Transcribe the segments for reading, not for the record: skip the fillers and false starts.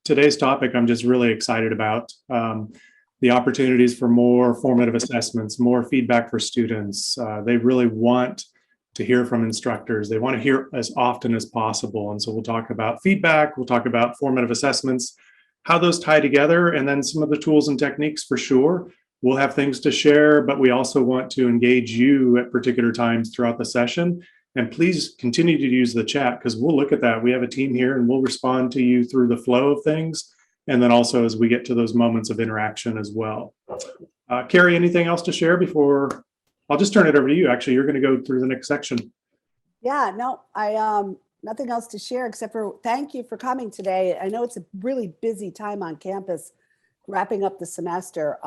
today's topic I'm just really excited about. The opportunities for more formative assessments, more feedback for students. They really want to hear from instructors. They want to hear as often as possible. And so we'll talk about feedback, we'll talk about formative assessments, how those tie together, and then some of the tools and techniques for sure. We'll have things to share, but we also want to engage you at particular times throughout the session. And please continue to use the chat because we'll look at that. We have a team here and we'll respond to you through the flow of things. And then also as we get to those moments of interaction as well. Carrie, anything else to share before? I'll just turn it over to you. Actually, you're going to go through the next section. Yeah, no, nothing else to share except for thank you for coming today. I know it's a really busy time on campus, wrapping up the semester.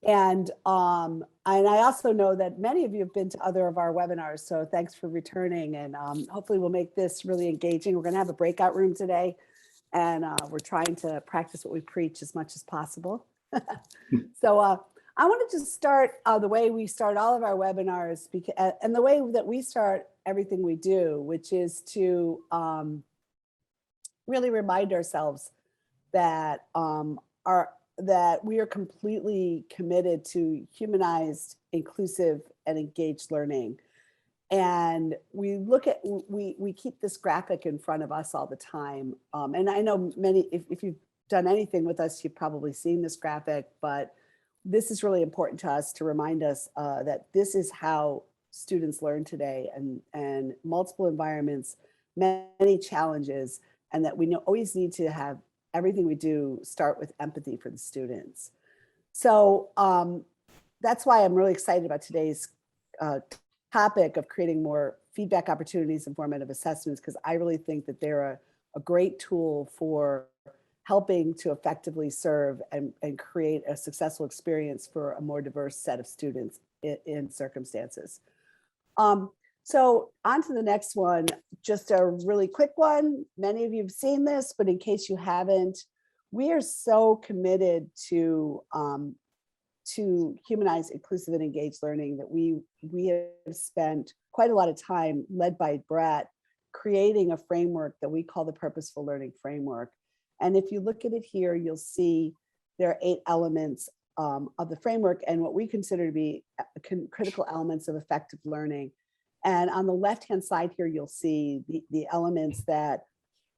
And I also know that many of you have been to other of our webinars, so thanks for returning. And hopefully we'll make this really engaging. We're going to have a breakout room today, and we're trying to practice what we preach as much as possible. So I wanted to start the way we start all of our webinars, and the way that we start everything we do, which is to really remind ourselves that that we are completely committed to humanized, inclusive, and engaged learning. And we look at, we keep this graphic in front of us all the time. And I know many, if you've done anything with us, you've probably seen this graphic, but this is really important to us to remind us that this is how students learn today, and multiple environments, many challenges, and that we always need to have everything we do start with empathy for the students. So that's why I'm really excited about today's topic of creating more feedback opportunities and formative assessments, because I really think that they're a great tool for helping to effectively serve and create a successful experience for a more diverse set of students in circumstances. So on to the next one, just a really quick one. Many of you have seen this, but in case you haven't, we are so committed to humanize, inclusive, and engaged learning that we have spent quite a lot of time, led by Brett, creating a framework that we call the Purposeful Learning Framework. And if you look at it here, you'll see there are 8 elements of the framework and what we consider to be critical elements of effective learning. And on the left-hand side here, you'll see the elements that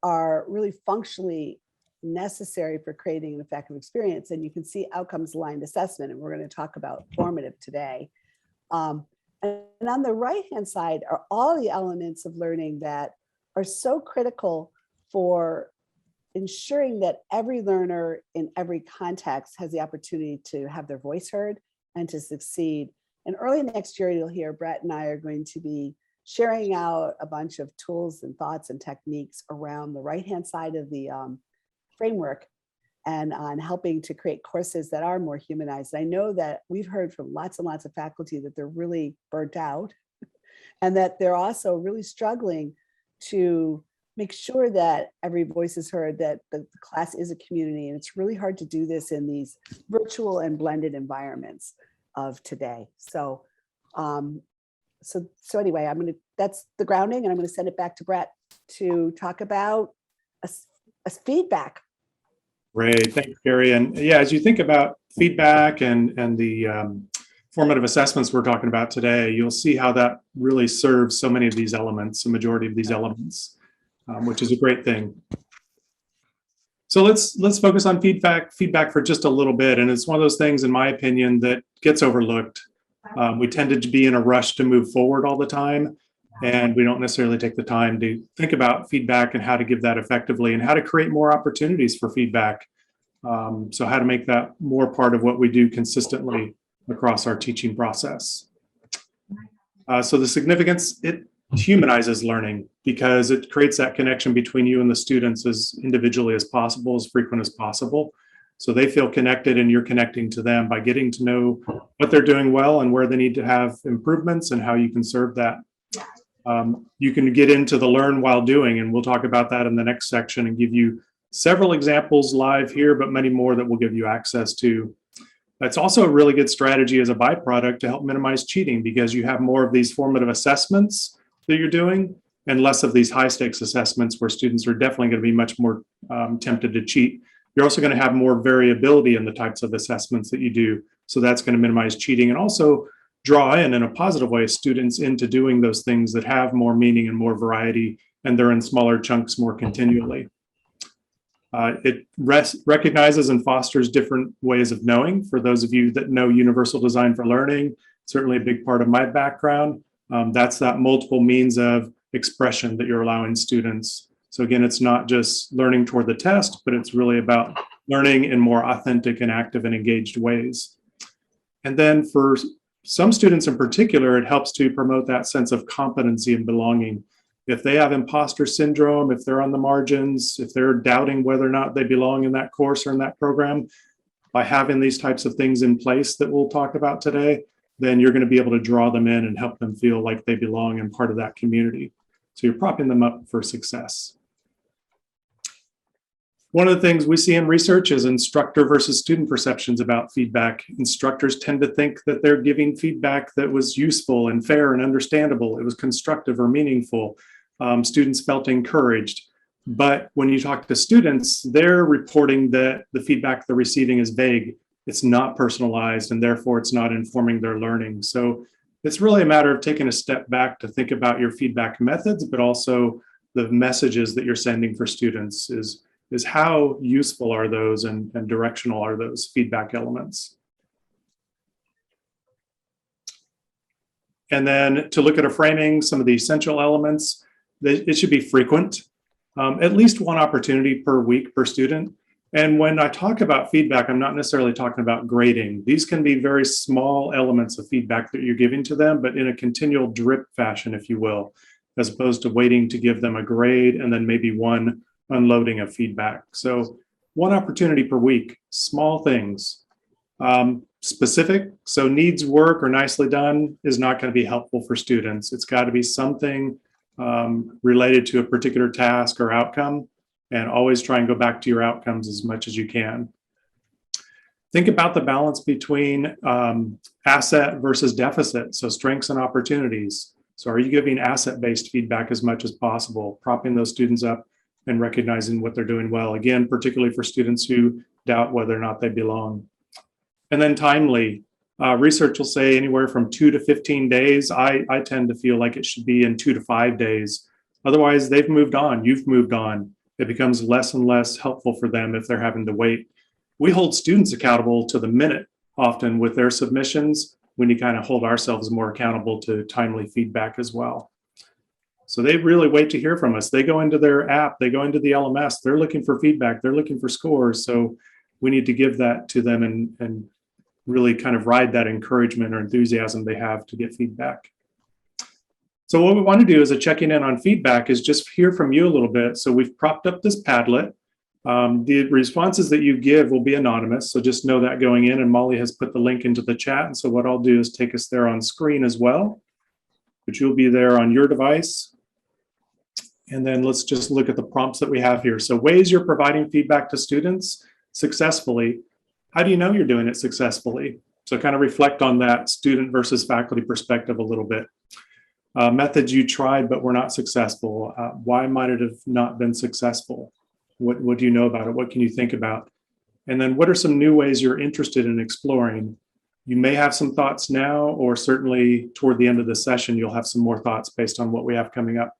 are really functionally necessary for creating an effective experience. And you can see outcomes-aligned assessment, and we're going to talk about formative today. And on the right-hand side are all the elements of learning that are so critical for ensuring that every learner in every context has the opportunity to have their voice heard and to succeed. And early next year, you'll hear Brett and I are going to be sharing out a bunch of tools and thoughts and techniques around the right-hand side of the framework, and on helping to create courses that are more humanized. I know that we've heard from lots and lots of faculty that they're really burnt out and that they're also really struggling to make sure that every voice is heard, that the class is a community. And it's really hard to do this in these virtual and blended environments of today. So, so anyway, that's the grounding, and I'm going to send it back to Brett to talk about a feedback. Great, thanks, Carrie. And yeah, as you think about feedback and the formative assessments we're talking about today, you'll see how that really serves so many of these elements, the majority of these elements, which is a great thing. So let's focus on feedback for just a little bit. And it's one of those things, in my opinion, that gets overlooked. We tended to be in a rush to move forward all the time, and we don't necessarily take the time to think about feedback and how to give that effectively and how to create more opportunities for feedback. So how to make that more part of what we do consistently across our teaching process. So the significance, it humanizes learning because it creates that connection between you and the students as individually as possible, as frequent as possible. So they feel connected and you're connecting to them by getting to know what they're doing well and where they need to have improvements and how you can serve that. You can get into the learn while doing, and we'll talk about that in the next section and give you several examples live here, but many more that we'll give you access to. That's also a really good strategy as a byproduct to help minimize cheating, because you have more of these formative assessments that you're doing. and less of these high stakes assessments where students are definitely going to be much more tempted to cheat. You're also going to have more variability in the types of assessments that you do. So that's going to minimize cheating and also draw in a positive way students into doing those things that have more meaning and more variety, and they're in smaller chunks more continually. It recognizes and fosters different ways of knowing. For those of you that know universal design for learning, certainly a big part of my background, that's that multiple means of expression that you're allowing students. So again, it's not just learning toward the test, but it's really about learning in more authentic and active and engaged ways. And then for some students in particular, it helps to promote that sense of competency and belonging. If they have imposter syndrome, if they're on the margins, if they're doubting whether or not they belong in that course or in that program, by having these types of things in place that we'll talk about today, then you're going to be able to draw them in and help them feel like they belong and part of that community. So you're propping them up for success. One of the things we see in research is instructor versus student perceptions about feedback. Instructors tend to think that they're giving feedback that was useful and fair and understandable. It was constructive or meaningful. Students felt encouraged. But when you talk to students, they're reporting that the feedback they're receiving is vague. It's not personalized, and therefore it's not informing their learning. So it's really a matter of taking a step back to think about your feedback methods, but also the messages that you're sending for students is how useful are those and directional are those feedback elements. And then to look at a framing, some of the essential elements, it should be frequent, at least one opportunity per week per student. And when I talk about feedback, I'm not necessarily talking about grading. These can be very small elements of feedback that you're giving to them, but in a continual drip fashion, if you will, as opposed to waiting to give them a grade and then maybe one unloading of feedback. So one opportunity per week, small things. Specific, so needs work or nicely done is not going to be helpful for students. It's got to be something related to a particular task or outcome, and always try and go back to your outcomes as much as you can. Think about the balance between asset versus deficit, so strengths and opportunities. So are you giving asset-based feedback as much as possible, propping those students up and recognizing what they're doing well, again, particularly for students who doubt whether or not they belong. And then timely. Research will say anywhere from 2 to 15 days. I tend to feel like it should be in 2 to 5 days. Otherwise, they've moved on, you've moved on. It becomes less and less helpful for them if they're having to wait. We hold students accountable to the minute often with their submissions. We need to kind of hold ourselves more accountable to timely feedback as well. So they really wait to hear from us. They go into their app, they go into the LMS, they're looking for feedback, they're looking for scores. So we need to give that to them and really kind of ride that encouragement or enthusiasm they have to get feedback. So what we want to do as a checking in on feedback is just hear from you a little bit. So we've propped up this Padlet. The responses that you give will be anonymous. So just know that going in, and Molly has put the link into the chat. And so what I'll do is take us there on screen as well, but you'll be there on your device. And then let's just look at the prompts that we have here. So ways you're providing feedback to students successfully. How do you know you're doing it successfully? So kind of reflect on that student versus faculty perspective a little bit. Methods you tried but were not successful. Why might it have not been successful? What do you know about it? What can you think about? And then what are some new ways you're interested in exploring? You may have some thoughts now, or certainly toward the end of the session, you'll have some more thoughts based on what we have coming up.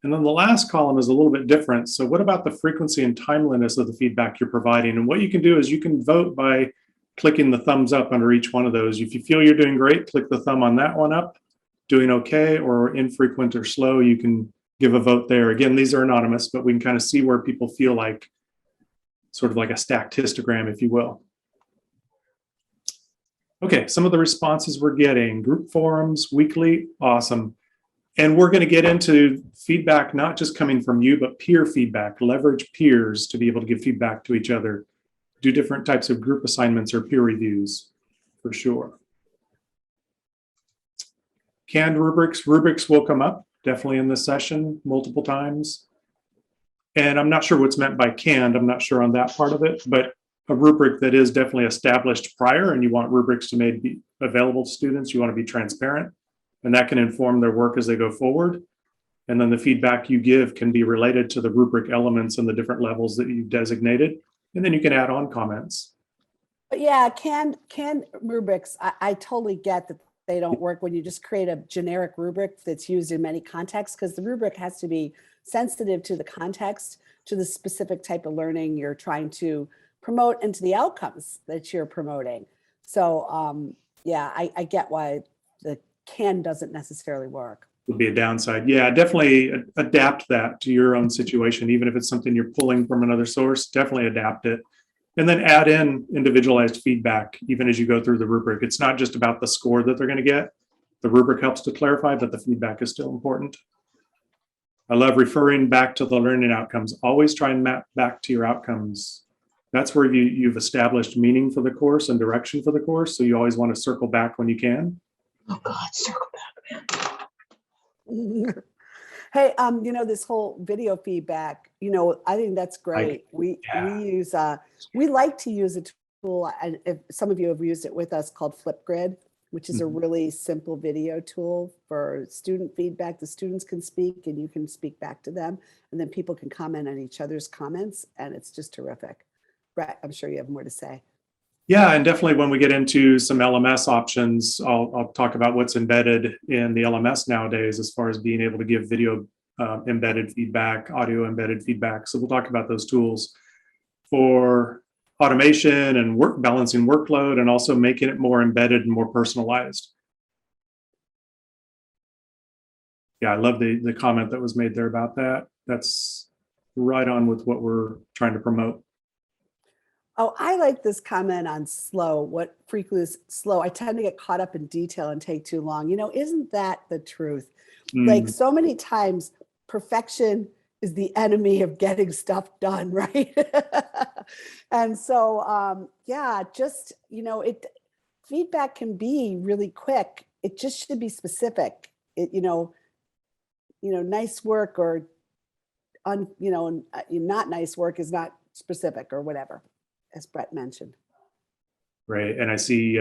And then the last column is a little bit different. So what about the frequency and timeliness of the feedback you're providing? And what you can do is you can vote by clicking the thumbs up under each one of those. If you feel you're doing great, click the thumb on that one up. Doing okay or infrequent or slow, you can give a vote there. Again, these are anonymous, but we can kind of see where people feel like, sort of like a stacked histogram, if you will. Okay, some of the responses we're getting: group forums, weekly, awesome. And we're going to get into feedback, not just coming from you, but peer feedback. Leverage peers to be able to give feedback to each other. Do different types of group assignments or peer reviews, for sure. Canned rubrics. Rubrics will come up definitely in this session multiple times. And I'm not sure what's meant by canned. I'm not sure on that part of it, but a rubric that is definitely established prior, and you want rubrics to be available to students. You want to be transparent, and that can inform their work as they go forward. And then the feedback you give can be related to the rubric elements and the different levels that you've designated. And then you can add on comments. But yeah, canned rubrics, I totally get that they don't work when you just create a generic rubric that's used in many contexts, because the rubric has to be sensitive to the context, to the specific type of learning you're trying to promote and to the outcomes that you're promoting. So yeah, I get why the can doesn't necessarily work. Would be a downside. Yeah, definitely adapt that to your own situation. Even if it's something you're pulling from another source, definitely adapt it. And then add in individualized feedback even as you go through the rubric. It's not just about the score that they're going to get. The rubric helps to clarify, but the feedback is still important. I love referring back to the learning outcomes. Always try and map back to your outcomes. That's where you've established meaning for the course and direction for the course. So you always want to circle back when you can. Oh God, circle back. Hey, this whole video feedback, I think that's great. We like to use a tool, and if some of you have used it with us, called Flipgrid, which is a really simple video tool for student feedback. The students can speak and you can speak back to them, and then people can comment on each other's comments, and it's just terrific. Brett, I'm sure you have more to say. Yeah, and definitely when we get into some LMS options, I'll talk about what's embedded in the LMS nowadays as far as being able to give video embedded feedback, audio embedded feedback. So we'll talk about those tools for automation and balancing workload, and also making it more embedded and more personalized. Yeah, I love the comment that was made there about that. That's right on with what we're trying to promote. Oh, I like this comment on slow. What frequently is slow? I tend to get caught up in detail and take too long. Isn't that the truth? Like so many times, perfection is the enemy of getting stuff done, right? And so, yeah, just, feedback can be really quick. It just should be specific. Nice work or, not nice work is not specific or whatever, as Brett mentioned. Right, and I see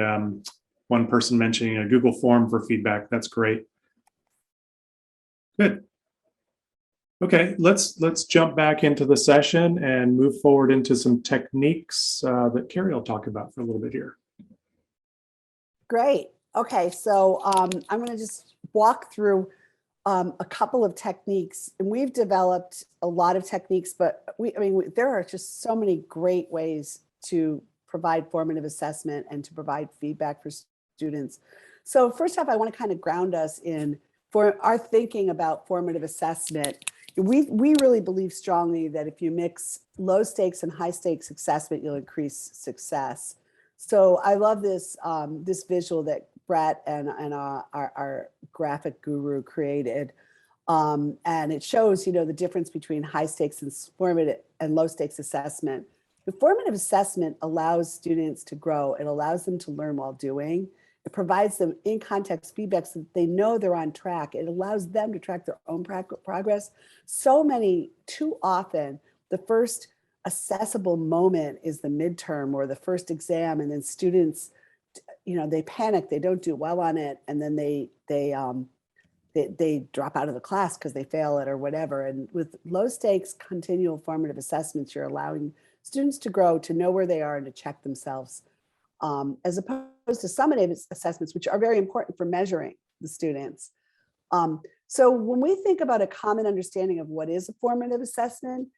one person mentioning a Google form for feedback. That's great. Good. Okay, let's jump back into the session and move forward into some techniques that Carrie will talk about for a little bit here. Great. Okay, so I'm going to just walk through a couple of techniques, and we've developed a lot of techniques, but there are just so many great ways to provide formative assessment and to provide feedback for students. So first off, I want to kind of ground us in for our thinking about formative assessment. We really believe strongly that if you mix low stakes and high stakes assessment, you'll increase success. So I love this this visual that Brett and our graphic guru created. And it shows, the difference between high stakes and formative and low stakes assessment. The formative assessment allows students to grow. It allows them to learn while doing. It provides them in context feedback so that they know they're on track. It allows them to track their own progress. Too often, the first accessible moment is the midterm or the first exam, and then students, they panic, they don't do well on it, and then they drop out of the class because they fail it or whatever. And with low stakes continual formative assessments, you're allowing students to grow, to know where they are, and to check themselves, as opposed to summative assessments, which are very important for measuring the students. So when we think about a common understanding of what is a formative assessment,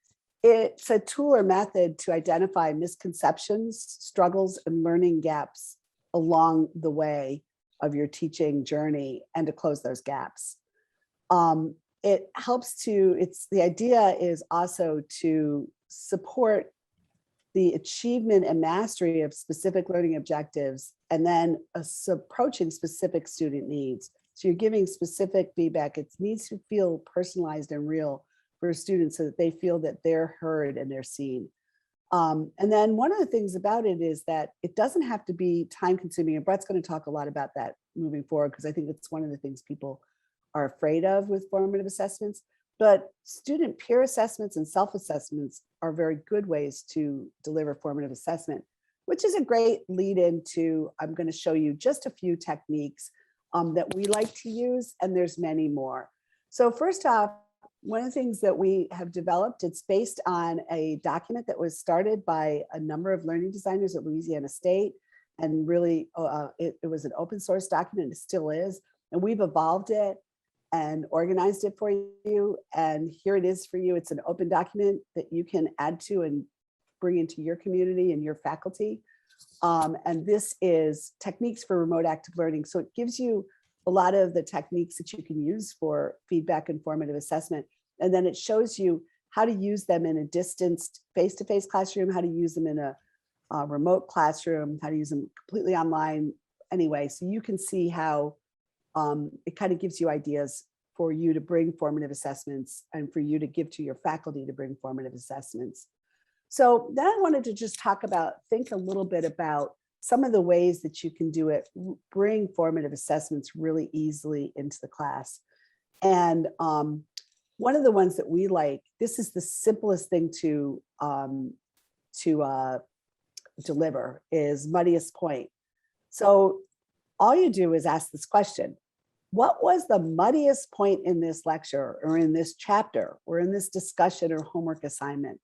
it's a tool or method to identify misconceptions, struggles, and learning gaps along the way of your teaching journey and to close those gaps. It helps the idea is also to support the achievement and mastery of specific learning objectives, and then approaching specific student needs. So you're giving specific feedback. It needs to feel personalized and real for students so that they feel that they're heard and they're seen. And then one of the things about it is that it doesn't have to be time consuming. And Brett's going to talk a lot about that moving forward, because I think it's one of the things people are afraid of with formative assessments. But student peer assessments and self-assessments are very good ways to deliver formative assessment, which is a great lead into, I'm going to show you just a few techniques that we like to use, and there's many more. So first off, one of the things that we have developed, it's based on a document that was started by a number of learning designers at Louisiana State. And really, it was an open source document, it still is. And we've evolved it and organized it for you. And here it is for you. It's an open document that you can add to and bring into your community and your faculty. And this is techniques for remote active learning. So it gives you a lot of the techniques that you can use for feedback and formative assessment. And then it shows you how to use them in a distanced face-to-face classroom, how to use them in a remote classroom, how to use them completely online anyway. So you can see how it kind of gives you ideas for you to bring formative assessments and for you to give to your faculty to bring formative assessments. So then I wanted to just think a little bit about some of the ways that you can do it, bring formative assessments really easily into the class. And one of the ones that we like, this is the simplest thing to deliver, is muddiest point. So all you do is ask this question: what was the muddiest point in this lecture or in this chapter or in this discussion or homework assignment?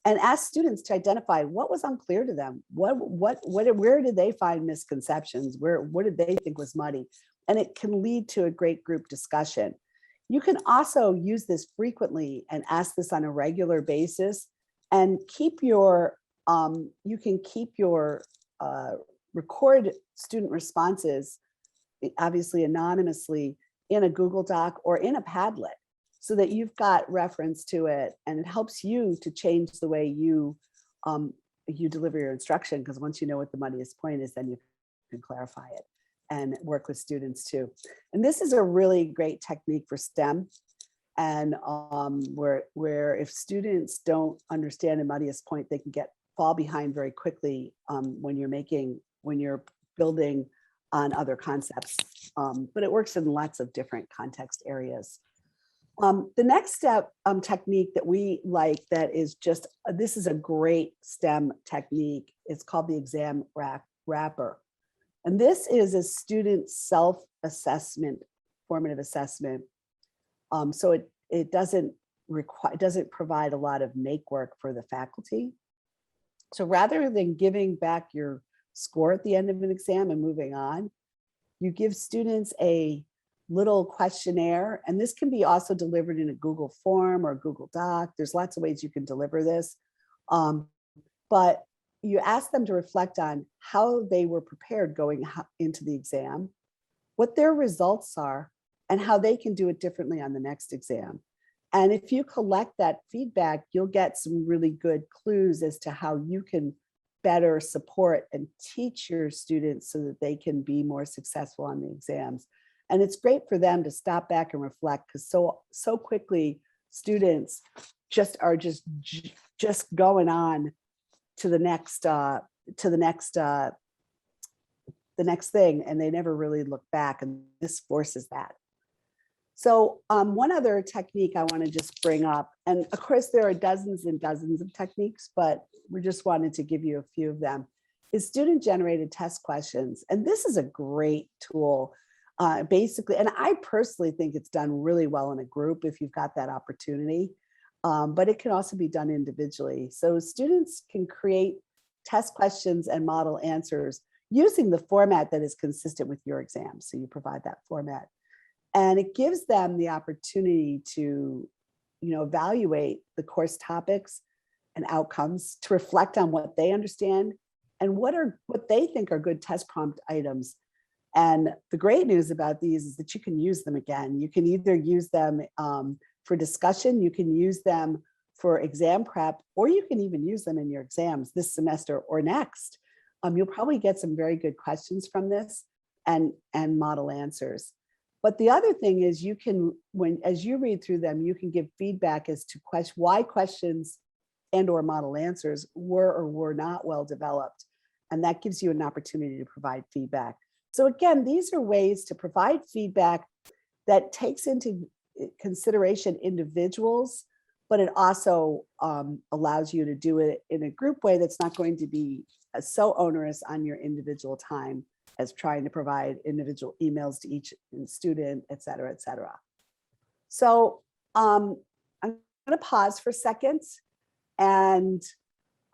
And ask students to identify what was unclear to them. Where did they find misconceptions? What did they think was muddy? And it can lead to a great group discussion. You can also use this frequently and ask this on a regular basis, and keep your you can keep your record student responses, obviously anonymously, in a Google Doc or in a Padlet, so that you've got reference to it, and it helps you to change the way you deliver your instruction, because once you know what the muddiest point is, then you can clarify it and work with students too. And this is a really great technique for STEM, and where if students don't understand a muddiest point, they can fall behind very quickly when you're building on other concepts. But it works in lots of different context areas. The next step technique that we like, that is just, this is a great STEM technique. It's called the exam wrapper. And this is a student self-assessment, formative assessment. So it doesn't provide a lot of make work for the faculty. So rather than giving back your score at the end of an exam and moving on, you give students a little questionnaire, and this can be also delivered in a Google form or Google Doc. There's lots of ways you can deliver this. But you ask them to reflect on how they were prepared going into the exam, what their results are, and how they can do it differently on the next exam. And if you collect that feedback, you'll get some really good clues as to how you can better support and teach your students so that they can be more successful on the exams. And it's great for them to stop back and reflect, because so quickly students are just going on to the next thing, and they never really look back, and this forces that. So one other technique I want to just bring up, and of course there are dozens and dozens of techniques, but we just wanted to give you a few of them, is student generated test questions. And this is a great tool, basically, and I personally think it's done really well in a group if you've got that opportunity, but it can also be done individually. So students can create test questions and model answers using the format that is consistent with your exam. So you provide that format. And it gives them the opportunity to, evaluate the course topics and outcomes, to reflect on what they understand and what they think are good test prompt items. And the great news about these is that you can use them again. You can either use them for discussion, you can use them for exam prep, or you can even use them in your exams this semester or next. You'll probably get some very good questions from this and model answers. But the other thing is, you can, as you read through them, you can give feedback as to why questions and or model answers were or were not well developed. And that gives you an opportunity to provide feedback. So again, these are ways to provide feedback that takes into consideration individuals, but it also allows you to do it in a group way that's not going to be so onerous on your individual time as trying to provide individual emails to each student, et cetera, et cetera. So I'm going to pause for a second. And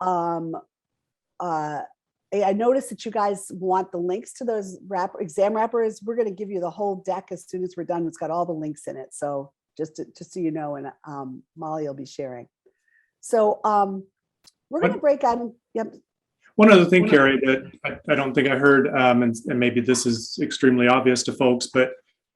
I noticed that you guys want the links to those exam wrappers. We're going to give you the whole deck as soon as we're done. It's got all the links in it. So just so you know, and Molly will be sharing. So we're going to break out. Yep. One other thing, Carrie, that I don't think I heard, and maybe this is extremely obvious to folks, but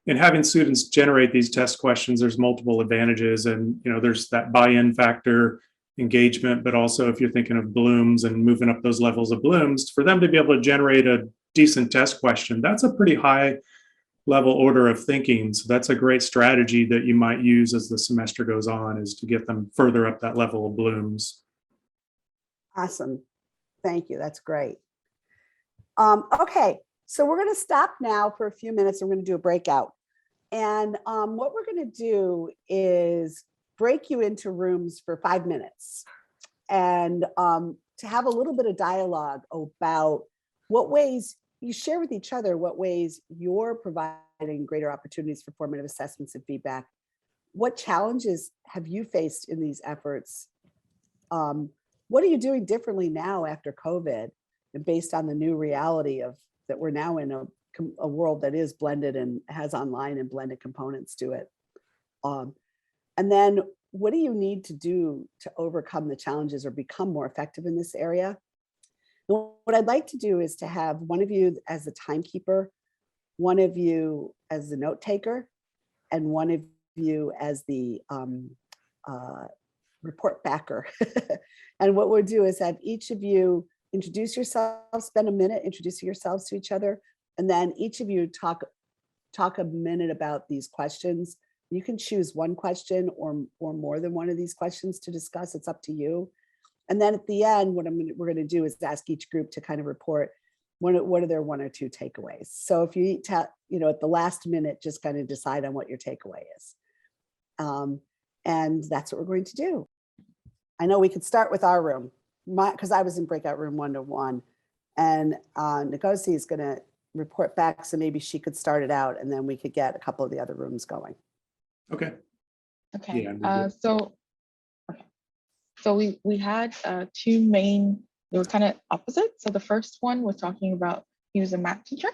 in having students generate these test questions, there's multiple advantages, and there's that buy-in factor, engagement, but also if you're thinking of blooms and moving up those levels of blooms, for them to be able to generate a decent test question, that's a pretty high level order of thinking. So that's a great strategy that you might use as the semester goes on, is to get them further up that level of blooms. Awesome. Thank you. That's great. Okay, so we're going to stop now for a few minutes. And we're going to do a breakout. And what we're going to do is break you into rooms for 5 minutes and to have a little bit of dialogue about what ways you share with each other, what ways you're providing greater opportunities for formative assessments and feedback. What challenges have you faced in these efforts? What are you doing differently now after COVID, and based on the new reality of that we're now in a world that is blended and has online and blended components to it? And then what do you need to do to overcome the challenges or become more effective in this area? And what I'd like to do is to have one of you as the timekeeper, one of you as the note taker, and one of you as the report backer. And what we'll do is have each of you introduce yourselves, spend a minute introducing yourselves to each other, and then each of you talk a minute about these questions. You can choose one question or more than one of these questions to discuss. It's up to you. And then at the end, what we're going to do is ask each group to kind of report what are their 1 or 2 takeaways. So if you at the last minute, just kind of decide on what your takeaway is. And that's what we're going to do. I know we could start with our room, because I was in breakout room 1-1, and Ngozi is going to report back, so maybe she could start it out, and then we could get a couple of the other rooms going. Okay. Okay. Yeah, So we had 2 main. They were kind of opposite. So the first one was talking about, he was a math teacher,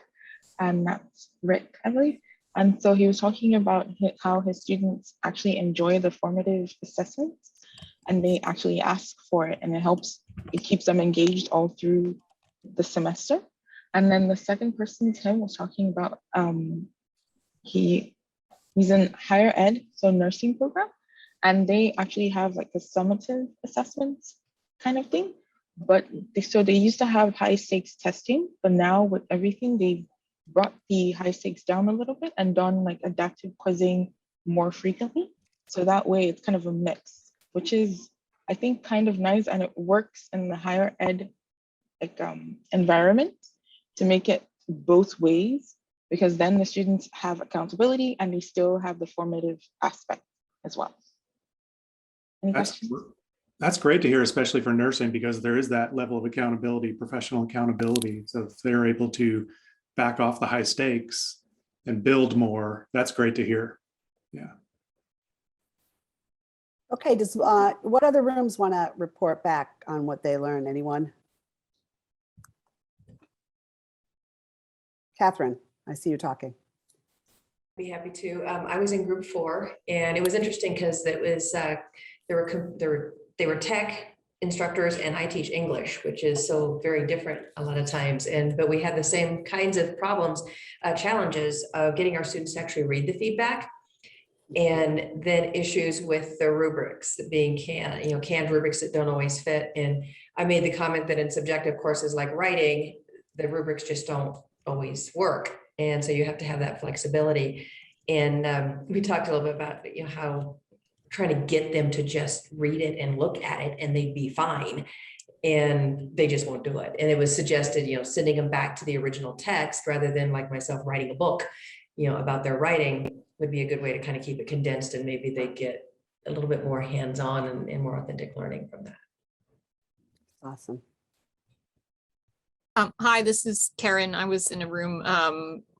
and that's Rick, I believe. And so he was talking about how his students actually enjoy the formative assessments, and they actually ask for it, and it keeps them engaged all through the semester. And then the second person, Tim, was talking about he's in higher ed, so nursing program, and they actually have like a summative assessments kind of thing. But they used to have high stakes testing, but now with everything, they brought the high stakes down a little bit and done like adaptive quizzing more frequently. So that way it's kind of a mix, which is, I think, kind of nice, and it works in the higher ed environment to make it both ways, because then the students have accountability and they still have the formative aspect as well. Any questions? That's great to hear, especially for nursing, because there is that level of accountability, professional accountability. So if they're able to back off the high stakes and build more, that's great to hear. Yeah. Okay, what other rooms want to report back on what they learned? Anyone? Catherine, I see you talking. Be happy to. I was in group 4, and it was interesting because it was they were tech instructors, and I teach English, which is so very different a lot of times. But we had the same kinds of problems, challenges of getting our students to actually read the feedback, and then issues with the rubrics being canned rubrics that don't always fit. And I made the comment that in subjective courses like writing, the rubrics just don't always work. And so you have to have that flexibility. And we talked a little bit about how trying to get them to just read it and look at it and they'd be fine. And they just won't do it. And it was suggested, sending them back to the original text rather than like myself writing a book, about their writing would be a good way to kind of keep it condensed, and maybe they get a little bit more hands-on and more authentic learning from that. Awesome. Hi, this is Karen. I was in a room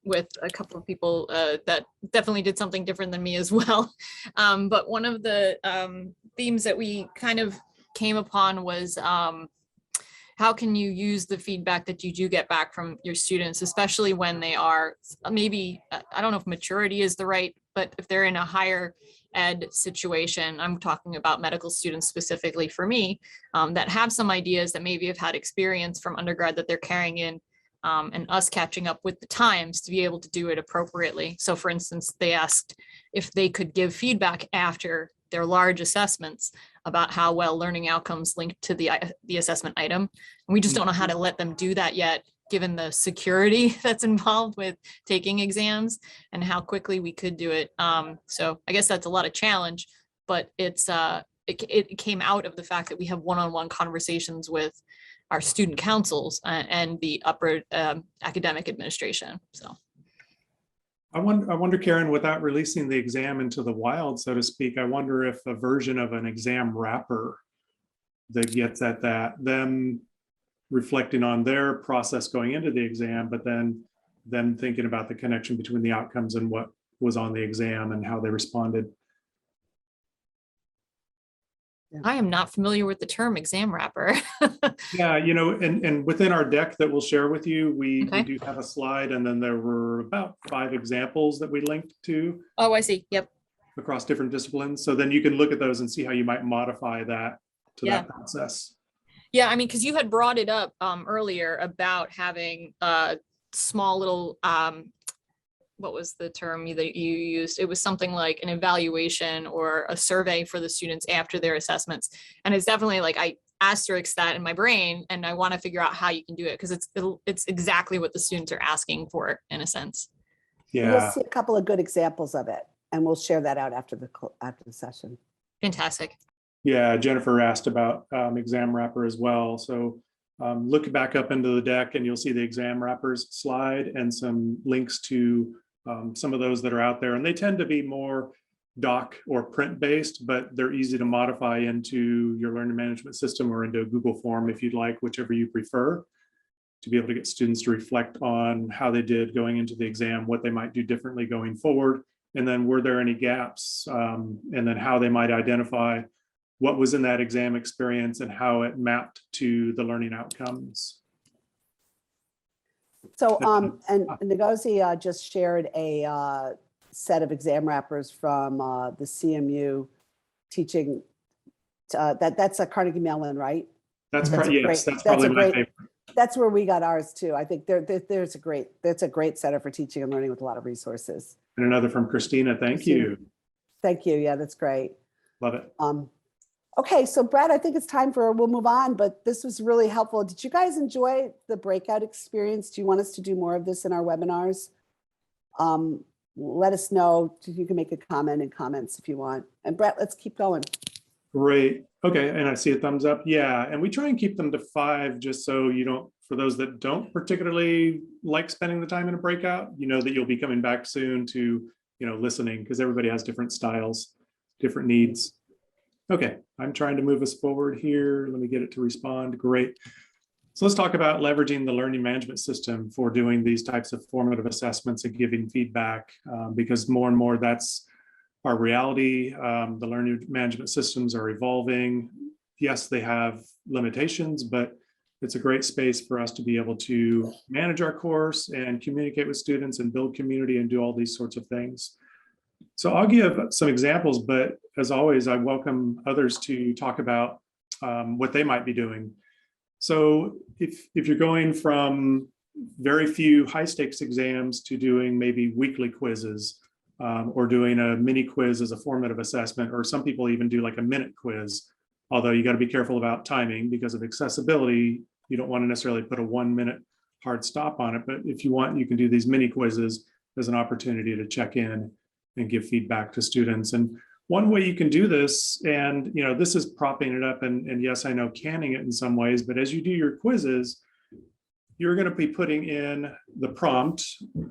with a couple of people that definitely did something different than me as well. But one of the themes that we kind of came upon was how can you use the feedback that you do get back from your students, especially when they are maybe, I don't know if maturity is the right, but if they're in a higher ed situation, I'm talking about medical students specifically for me, that have some ideas that maybe have had experience from undergrad that they're carrying in, and us catching up with the times to be able to do it appropriately. So for instance, they asked if they could give feedback after their large assessments about how well learning outcomes linked to the assessment item. And we just don't know how to let them do that yet, given the security that's involved with taking exams and how quickly we could do it. So I guess that's a lot of challenge, but it came out of the fact that we have one-on-one conversations with our student councils and the upper academic administration. So. I wonder, Karen, without releasing the exam into the wild, so to speak, I wonder if a version of an exam wrapper that gets at that, them reflecting on their process going into the exam, but then them thinking about the connection between the outcomes and what was on the exam and how they responded. I am not familiar with the term exam wrapper. Yeah, you know, and within our deck that we'll share with you, we Okay. do have a slide, and then there were about 5 examples that we linked to Oh, I see. Yep. across different disciplines. So then you can look at those and see how you might modify that to Yeah. that process. Yeah, I mean, because you had brought it up earlier about having a small little, what was the term that you used? It was something like an evaluation or a survey for the students after their assessments. And it's definitely like I asterisk that in my brain, and I want to figure out how you can do it because it's exactly what the students are asking for in a sense. You'll Yeah, see a couple of good examples of it, and we'll share that out after the session. Fantastic. yeah. Jennifer asked about exam wrapper as well. So look back up into the deck and you'll see the exam wrappers slide and some links to some of those that are out there. And they tend to be more doc or print based, but they're easy to modify into your learning management system or into a Google form if you'd like, whichever you prefer, to be able to get students to reflect on how they did going into the exam, what they might do differently going forward, and then were there any gaps, and then how they might identify what was in that exam experience and how it mapped to the learning outcomes. So, and Ngozi just shared a set of exam wrappers from the CMU teaching. That's a Carnegie Mellon, right? That's That's yes, great. that's probably my favorite. That's where we got ours too. I think that's a great setup for teaching and learning with a lot of resources. And another from Christina. Thank you. Thank you. Yeah, that's great. Love it. Okay, so Brad, I think it's time we'll move on, but this was really helpful. Did you guys enjoy the breakout experience? Do you want us to do more of this in our webinars? Let us know. You can make a comment in comments if you want. And Brett, let's keep going. Great. Okay, and I see a thumbs up. Yeah, and we try and keep them to 5 just so you don't, for those that don't particularly like spending the time in a breakout, you know that you'll be coming back soon to, listening, because everybody has different styles, different needs. Okay, I'm trying to move us forward here. Let me get it to respond. Great. So let's talk about leveraging the learning management system for doing these types of formative assessments and giving feedback, because more and more that's our reality. The learning management systems are evolving. Yes, they have limitations, but it's a great space for us to be able to manage our course and communicate with students and build community and do all these sorts of things. So I'll give some examples, but as always, I welcome others to talk about what they might be doing. So if you're going from very few high stakes exams to doing maybe weekly quizzes, or doing a mini quiz as a formative assessment, or some people even do like a minute quiz, although you got to be careful about timing because of accessibility. You don't want to necessarily put a 1 minute hard stop on it, but if you want, you can do these mini quizzes as an opportunity to check in and give feedback to students. And one way you can do this, and this is propping it up, and yes, I know canning it in some ways, but as you do your quizzes, you're going to be putting in the prompt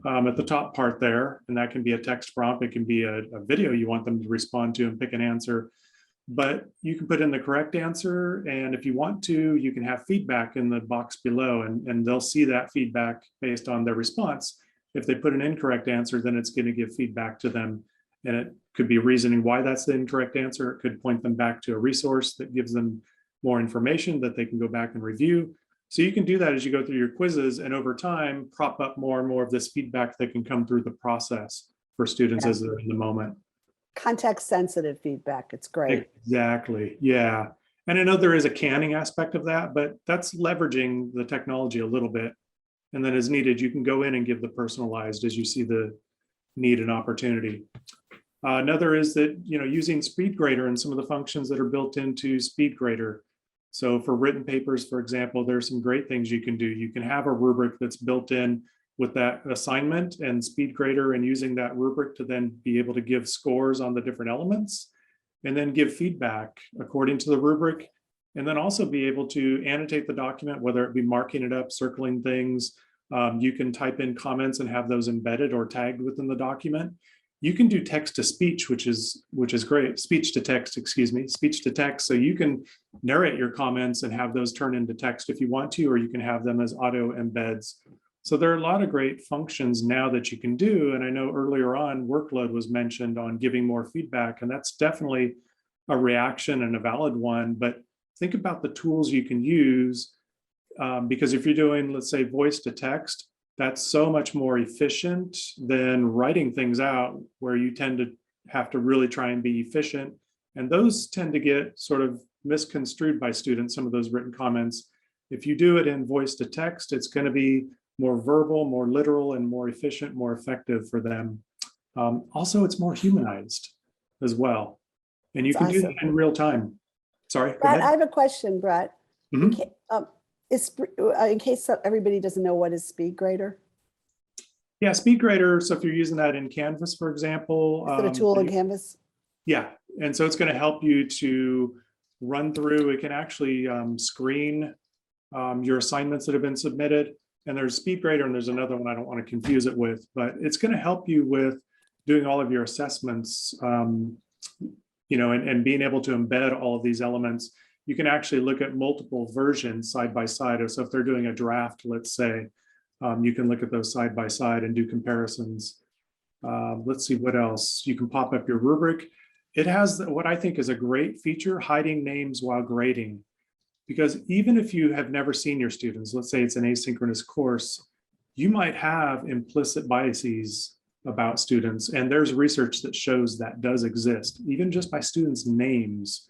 at the top part there, and that can be a text prompt. It can be a video you want them to respond to and pick an answer, but you can put in the correct answer. And if you want to, you can have feedback in the box below, and they'll see that feedback based on their response. If they put an incorrect answer, then it's going to give feedback to them. And it could be reasoning why that's the incorrect answer. It could point them back to a resource that gives them more information that they can go back and review. So you can do that as you go through your quizzes, and over time, prop up more and more of this feedback that can come through the process for students as they're in the moment. Context sensitive feedback. It's great. Exactly. Yeah. And I know there is a canning aspect of that, but that's leveraging the technology a little bit. And then as needed, you can go in and give the personalized as you see the need and opportunity. Another is that, using SpeedGrader and some of the functions that are built into SpeedGrader. So for written papers, for example, there's some great things you can do. You can have a rubric that's built in with that assignment and SpeedGrader, and using that rubric to then be able to give scores on the different elements and then give feedback according to the rubric, and then also be able to annotate the document, whether it be marking it up, circling things. You can type in comments and have those embedded or tagged within the document. You can do text to speech, which is great. Speech to text, excuse me, speech to text. So you can narrate your comments and have those turn into text if you want to, or you can have them as auto embeds. So there are a lot of great functions now that you can do. And I know earlier on workload was mentioned on giving more feedback, and that's definitely a reaction and a valid one. But think about the tools you can use, because if you're doing, let's say, voice to text, that's so much more efficient than writing things out, where you tend to have to really try and be efficient. And those tend to get sort of misconstrued by students, some of those written comments. If you do it in voice to text, it's going to be more verbal, more literal, and more efficient, more effective for them. Also, it's more humanized as well. And you That's can do that in real time. Sorry, go Brett, ahead. I have a question, Brett. Mhm. In case everybody doesn't know, what is SpeedGrader? Yeah, SpeedGrader. So if you're using that in Canvas, for example. Is it a tool in Canvas? Yeah, and so it's going to help you to run through. It can actually screen your assignments that have been submitted. And there's SpeedGrader, and there's another one I don't want to confuse it with, but it's going to help you with doing all of your assessments, and being able to embed all of these elements. You can actually look at multiple versions side by side. So if they're doing a draft, let's say, you can look at those side by side and do comparisons. Let's see what else. You can pop up your rubric. It has what I think is a great feature, hiding names while grading. Because even if you have never seen your students, let's say it's an asynchronous course, you might have implicit biases about students. And there's research that shows that does exist. Even just by students' names,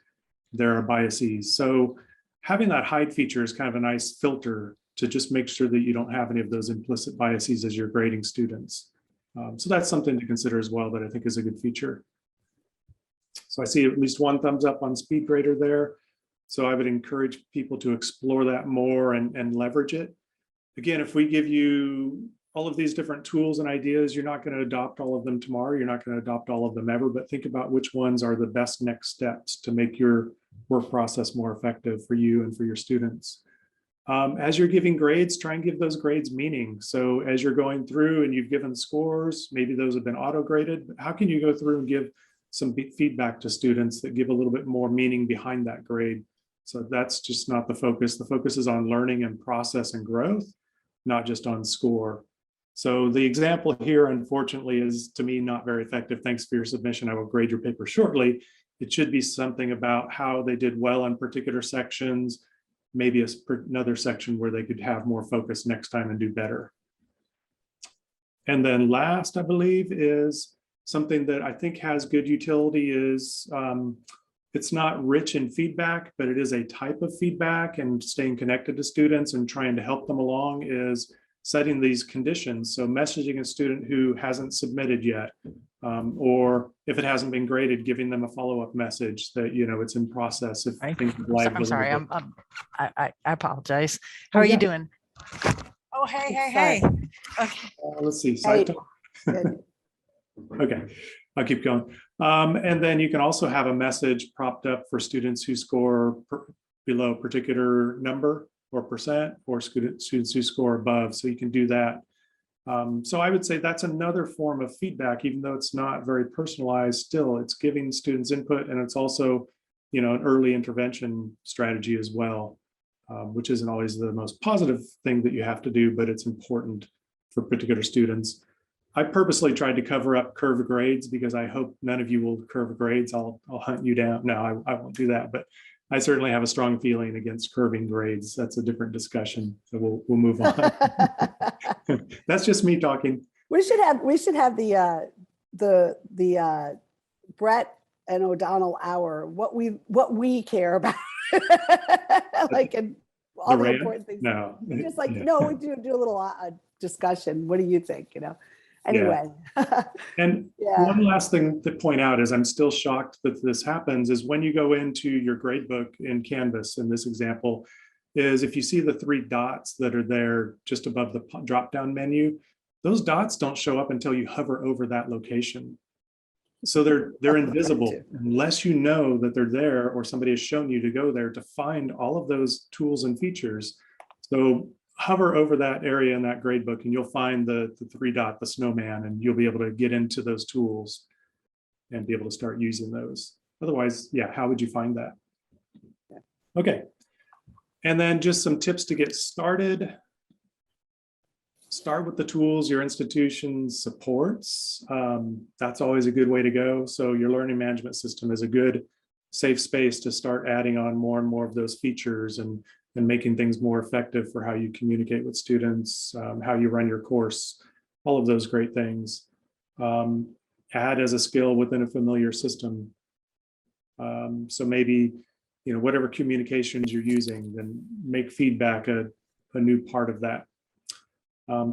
there are biases. So having that hide feature is kind of a nice filter to just make sure that you don't have any of those implicit biases as you're grading students. So that's something to consider as well that I think is a good feature. So I see at least one thumbs up on SpeedGrader there. So I would encourage people to explore that more and leverage it. Again, if we give you all of these different tools and ideas, you're not going to adopt all of them tomorrow. You're not going to adopt all of them ever, but think about which ones are the best next steps to make your work process more effective for you and for your students. As you're giving grades, try and give those grades meaning. So as you're going through and you've given scores, maybe those have been auto-graded, but how can you go through and give some feedback to students that give a little bit more meaning behind that grade? So that's just not the focus. The focus is on learning and process and growth, not just on score. So the example here, unfortunately, is to me not very effective. Thanks for your submission. I will grade your paper shortly. It should be something about how they did well in particular sections, maybe another section where they could have more focus next time and do better. And then last, I believe, is something that I think has good utility is it's not rich in feedback, but it is a type of feedback, and staying connected to students and trying to help them along is setting these conditions. So messaging a student who hasn't submitted yet, or if it hasn't been graded, giving them a follow-up message that, it's in process. If things have lagged I'm a sorry. little bit. I apologize. How are yeah. you doing? Oh, hey, hey, Sorry. hey. Okay. Let's see. Hey. Good. Okay, I'll keep going. And then you can also have a message propped up for students who score below a particular number or percent, or students who score above. So you can do that. So I would say that's another form of feedback, even though it's not very personalized. Still, it's giving students input, and it's also, an early intervention strategy as well, which isn't always the most positive thing that you have to do, but it's important for particular students. I purposely tried to cover up curved grades because I hope none of you will curve grades. I'll hunt you down. No, I won't do that. But I certainly have a strong feeling against curving grades. That's a different discussion. So we'll move on. That's just me talking. We should have the Brett and O'Donnell hour. What we care about, like and all the rant? important things. No, Just like yeah. no, we do a little discussion. What do you think? You know. Anyway. And Yeah. one last thing to point out is I'm still shocked that this happens is when you go into your grade book in Canvas in this example is if you see the 3 dots that are there just above the drop down menu, those dots don't show up until you hover over that location. So they're invisible unless you know that they're there or somebody has shown you to go there to find all of those tools and features. So hover over that area in that gradebook and you'll find the 3 dot, the snowman, and you'll be able to get into those tools and be able to start using those. Otherwise, yeah, how would you find that? Okay. And then just some tips to get started. Start with the tools your institution supports. That's always a good way to go. So your learning management system is a good safe space to start adding on more and more of those features and making things more effective for how you communicate with students, how you run your course, all of those great things. Add as a skill within a familiar system. So maybe, you know, whatever communications you're using, then make feedback a new part of that.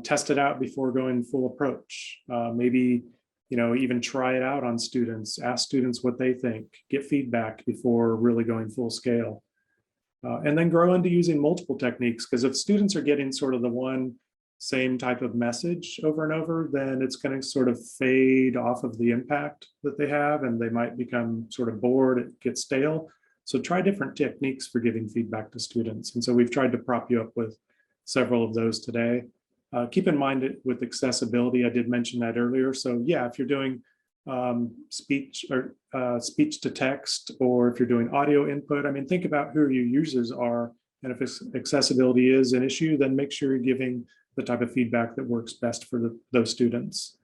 Test it out before going full approach. Maybe, you know, even try it out on students, ask students what they think, get feedback before really going full scale. And then grow into using multiple techniques, because if students are getting sort of the one same type of message over and over, then it's going to sort of fade off of the impact that they have, and they might become sort of bored, it gets stale. So try different techniques for giving feedback to students. And so we've tried to prop you up with several of those today. Keep in mind that with accessibility, I did mention that earlier. So yeah, if you're doing speech or speech to text, or if you're doing audio input, I mean, think about who your users are. And if accessibility is an issue, then make sure you're giving the type of feedback that works best for those students.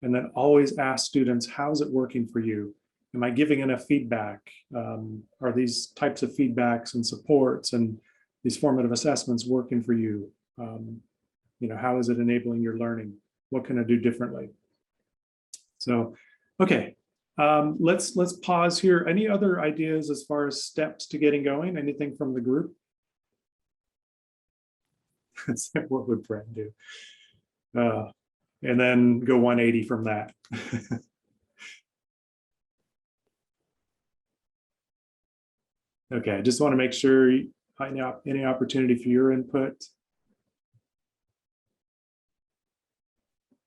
And then always ask students, how's it working for you? Am I giving enough feedback? Are these types of feedbacks and supports and these formative assessments working for you? You know, how is it enabling your learning? What can I do differently? So, okay, let's pause here. Any other ideas as far as steps to getting going? Anything from the group? What would Brett do? And then go 180 from that. Okay, I just want to make sure any opportunity for your input.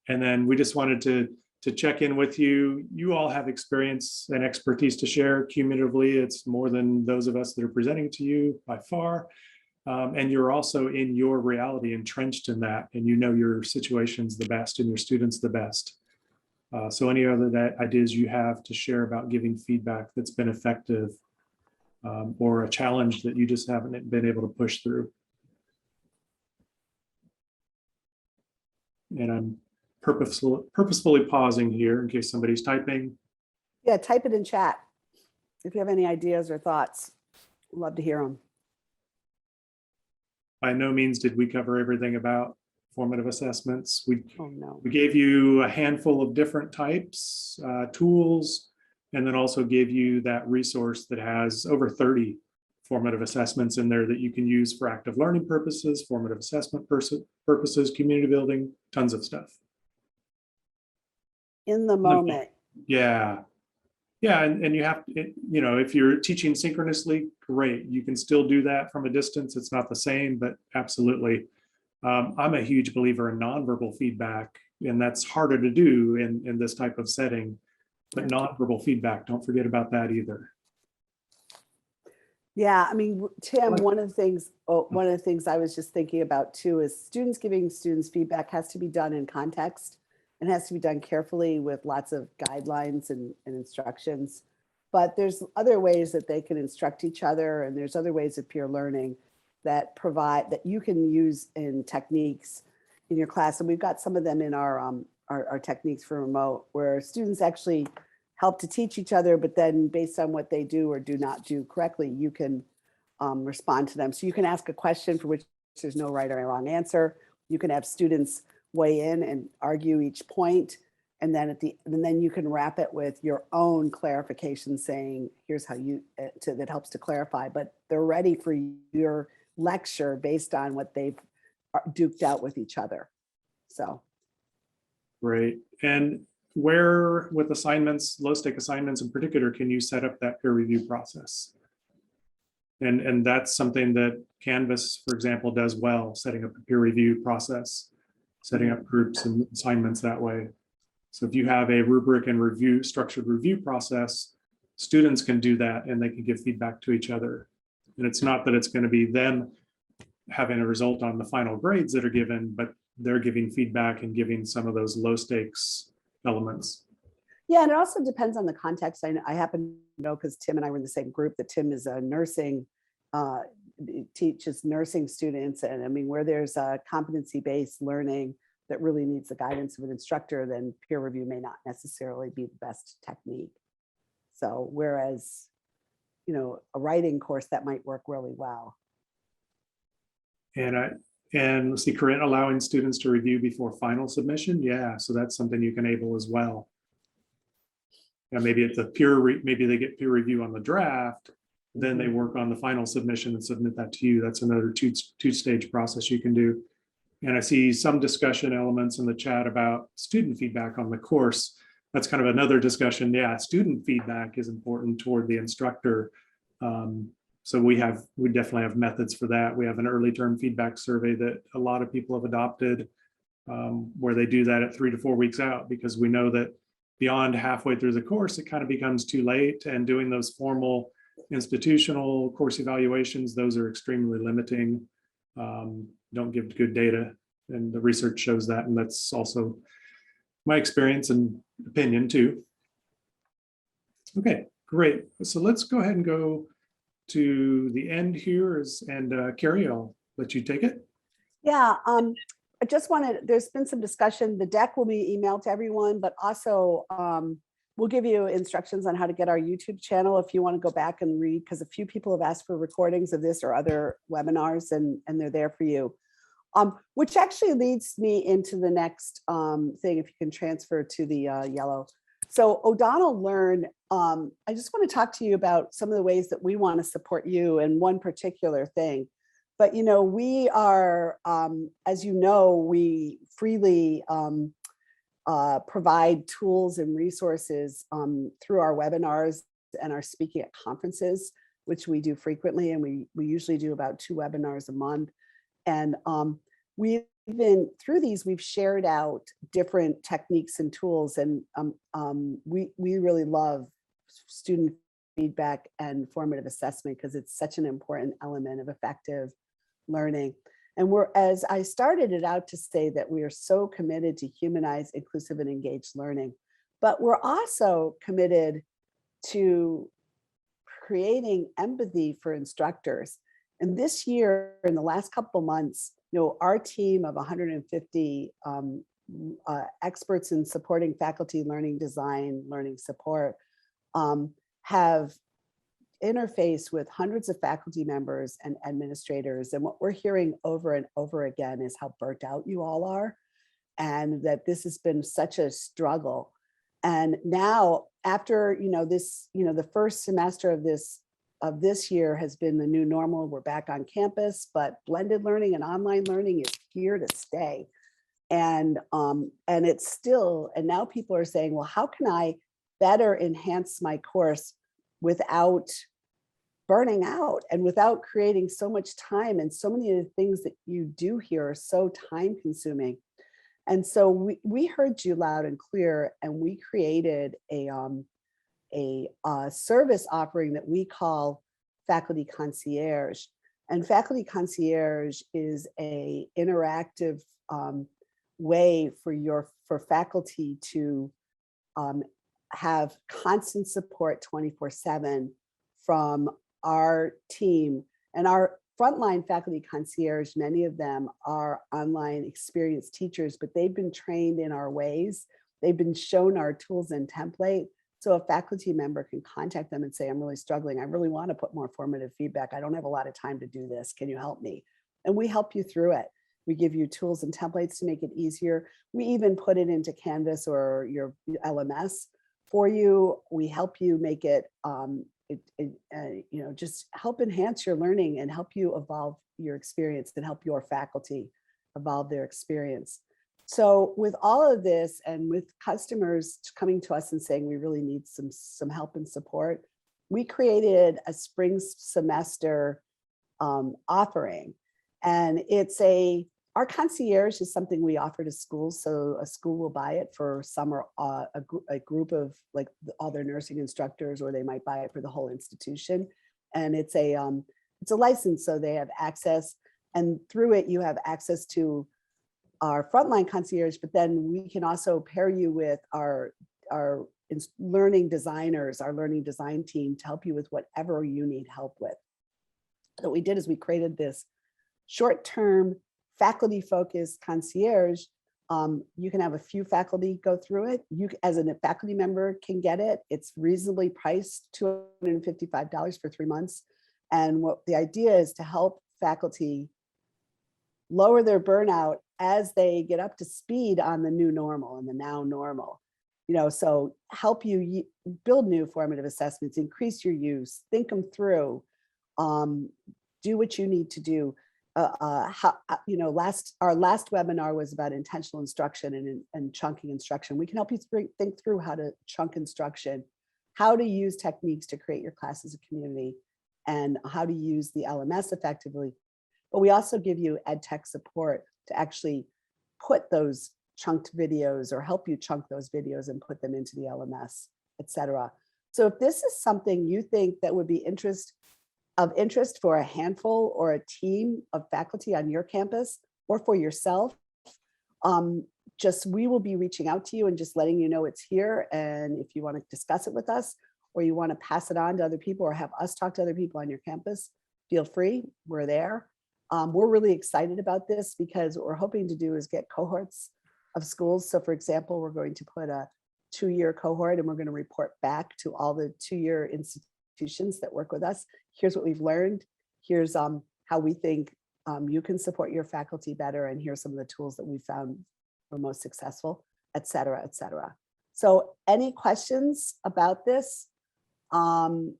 And then we just wanted to check in with you. You all have experience and expertise to share cumulatively. It's more than those of us that are presenting to you by far. And you're also in your reality entrenched in that, and you know your situation's the best and your students the best. So any other ideas you have to share about giving feedback that's been effective, or a challenge that you just haven't been able to push through? And I'm purposefully pausing here in case somebody's typing. Yeah, type it in chat if you have any ideas or thoughts. Love to hear them. By no means did we cover everything about formative assessments. We gave you a handful of different types, tools, and then also gave you that resource that has over 30 formative assessments in there that you can use for active learning purposes, formative assessment purposes, community building, tons of stuff. In the moment. Yeah. Yeah, and you have to, you know, if you're teaching synchronously, great. You can still do that from a distance. It's not the same, but absolutely. I'm a huge believer in nonverbal feedback, and that's harder to do in this type of setting. But nonverbal feedback, don't forget about that either. Yeah, I mean, Tim, one of the things I was just thinking about too is giving students feedback has to be done in context. It has to be done carefully with lots of guidelines and instructions. But there's other ways that they can instruct each other, and there's other ways of peer learning that you can use in techniques in your class. And we've got some of them in our our techniques for remote, where students actually help to teach each other, but then based on what they do or do not do correctly, you can respond to them. So you can ask a question for which there's no right or wrong answer. You can have students weigh in and argue each point. And then then you can wrap it with your own clarification saying, here's how that helps to clarify, but they're ready for your lecture based on what they've duked out with each other. So. Great. And where with assignments, low stake assignments in particular, can you set up that peer review process? And that's something that Canvas, for example, does well, setting up a peer review process, setting up groups and assignments that way. So if you have a rubric and structured review process, students can do that and they can give feedback to each other. And it's not that it's going to be them having a result on the final grades that are given, but they're giving feedback and giving some of those low stakes elements. Yeah, and it also depends on the context. I happen to know, because Tim and I were in the same group, that Tim is a nursing, teaches nursing students. And I mean, where there's a competency-based learning that really needs the guidance of an instructor, then peer review may not necessarily be the best technique. So whereas, you know, a writing course that might work really well. And let's see, Corinne, allowing students to review before final submission. Yeah, so that's something you can enable as well. Yeah, maybe it's maybe they get peer review on the draft, then they work on the final submission and submit that to you. That's another two-stage process you can do. And I see some discussion elements in the chat about student feedback on the course. That's kind of another discussion. Yeah, student feedback is important toward the instructor. So we definitely have methods for that. We have an early term feedback survey that a lot of people have adopted, where they do that at 3 to 4 weeks out, because we know that beyond halfway through the course, it kind of becomes too late. And doing those formal institutional course evaluations, those are extremely limiting, don't give good data. And the research shows that. And that's also my experience and opinion too. Okay, great. So let's go ahead and go to the end here, and Carrie, I'll let you take it. Yeah, I just wanted, there's been some discussion. The deck will be emailed to everyone, but also we'll give you instructions on how to get our YouTube channel if you want to go back and read, because a few people have asked for recordings of this or other webinars, and they're there for you. Which actually leads me into the next thing, if you can transfer to the yellow. So O'Donnell Learn, I just want to talk to you about some of the ways that we want to support you in one particular thing. But, you know, we are, as you know, we freely provide tools and resources through our webinars and our speaking at conferences, which we do frequently. And we usually do about 2 webinars a month. And we've been through these, we've shared out different techniques and tools. And we really love student feedback and formative assessment, because it's such an important element of effective learning. And as I started it out to say, that we are so committed to humanize, inclusive, and engaged learning, but we're also committed to creating empathy for instructors. And this year, in the last couple of months, you know, our team of 150 experts in supporting faculty learning design, learning support, have interfaced with hundreds of faculty members and administrators. And what we're hearing over and over again is how burnt out you all are, and that this has been such a struggle. And now, after, you know, this, you know, the first semester of this year has been the new normal. We're back on campus, but blended learning and online learning is here to stay. And it's still, and now people are saying, well, how can I better enhance my course without burning out and without creating so much time? And so many of the things that you do here are so time consuming. And so we heard you loud and clear, and we created a service offering that we call Faculty Concierge. And Faculty Concierge is a interactive way for faculty to have constant support 24/7 from our team. And our frontline faculty concierge, many of them are online experienced teachers, but they've been trained in our ways. They've been shown our tools and template. So a faculty member can contact them and say, I'm really struggling. I really want to put more formative feedback. I don't have a lot of time to do this. Can you help me? And we help you through it. We give you tools and templates to make it easier. We even put it into Canvas or your LMS for you. We help you make it, just help enhance your learning and help you evolve your experience and help your faculty evolve their experience. So with all of this and with customers coming to us and saying we really need some help and support, we created a spring semester offering. And it's our concierge is something we offer to schools. So a school will buy it for summer, a group of like all their nursing instructors, or they might buy it for the whole institution. And it's a license, so they have access, and through it you have access to our frontline concierge, but then we can also pair you with our learning designers, our learning design team, to help you with whatever you need help with. So what we did is we created this short-term faculty focused concierge. You can have a few faculty go through it. You as a faculty member can get it. It's reasonably priced, $255 for 3 months. And what the idea is to help faculty lower their burnout as they get up to speed on the new normal and the now normal. So help you build new formative assessments, increase your use, think them through, do what you need to do. Our last webinar was about intentional instruction and chunking instruction. We can help you think through how to chunk instruction, how to use techniques to create your class as a community, and how to use the LMS effectively. But we also give you ed tech support to actually put those chunked videos or help you chunk those videos and put them into the LMS, etc. So if this is something you think that would be of interest for a handful or a team of faculty on your campus or for yourself, we will be reaching out to you and just letting you know it's here. And if you want to discuss it with us, or you want to pass it on to other people or have us talk to other people on your campus, feel free, we're there. We're really excited about this because what we're hoping to do is get cohorts of schools. So for example, we're going to put a 2-year cohort and we're going to report back to all the 2-year institutions that work with us. Here's what we've learned. Here's how we think you can support your faculty better. And here's some of the tools that we found were most successful, et cetera, et cetera. So any questions about this? Feel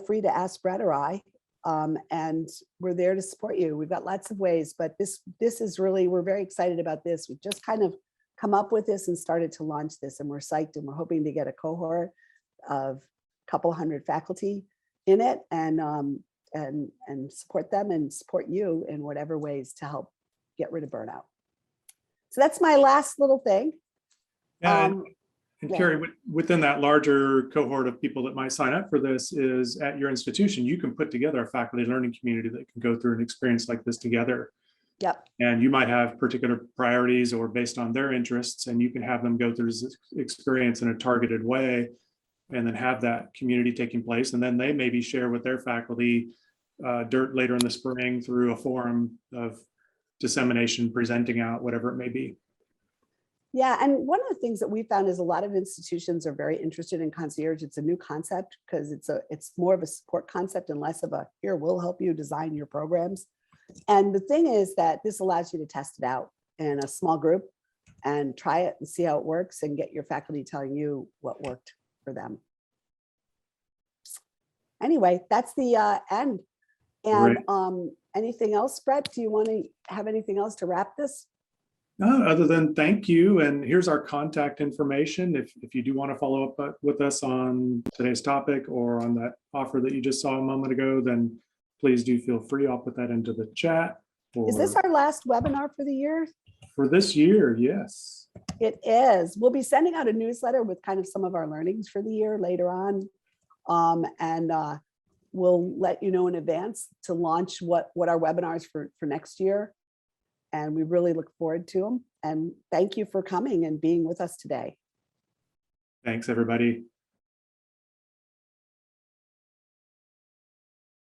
free to ask Brett or I. And we're there to support you. We've got lots of ways, but this is really, we're very excited about this. We've just kind of come up with this and started to launch this, and we're psyched, and we're hoping to get a cohort of a couple hundred faculty in it and support them and support you in whatever ways to help get rid of burnout. So that's my last little thing. And Carrie, within that larger cohort of people that might sign up for this is at your institution, you can put together a faculty learning community that can go through an experience like this together. Yep. And you might have particular priorities or based on their interests, and you can have them go through this experience in a targeted way and then have that community taking place. And then they maybe share with their faculty later in the spring through a forum of dissemination, presenting out, whatever it may be. Yeah, and one of the things that we found is a lot of institutions are very interested in concierge. It's a new concept because it's more of a support concept and less of a, here, we'll help you design your programs. And the thing is that this allows you to test it out in a small group and try it and see how it works and get your faculty telling you what worked for them. Anyway, that's the end. And anything else, Brett? Do you want to have anything else to wrap this? No, other than thank you. And here's our contact information. If you do want to follow up with us on today's topic or on that offer that you just saw a moment ago, then please do feel free. I'll put that into the chat. Is this our last webinar for the year? For this year, yes. It is. We'll be sending out a newsletter with kind of some of our learnings for the year later on. We'll let you know in advance to launch what our webinars for next year. And we really look forward to them. And thank you for coming and being with us today. Thanks, everybody.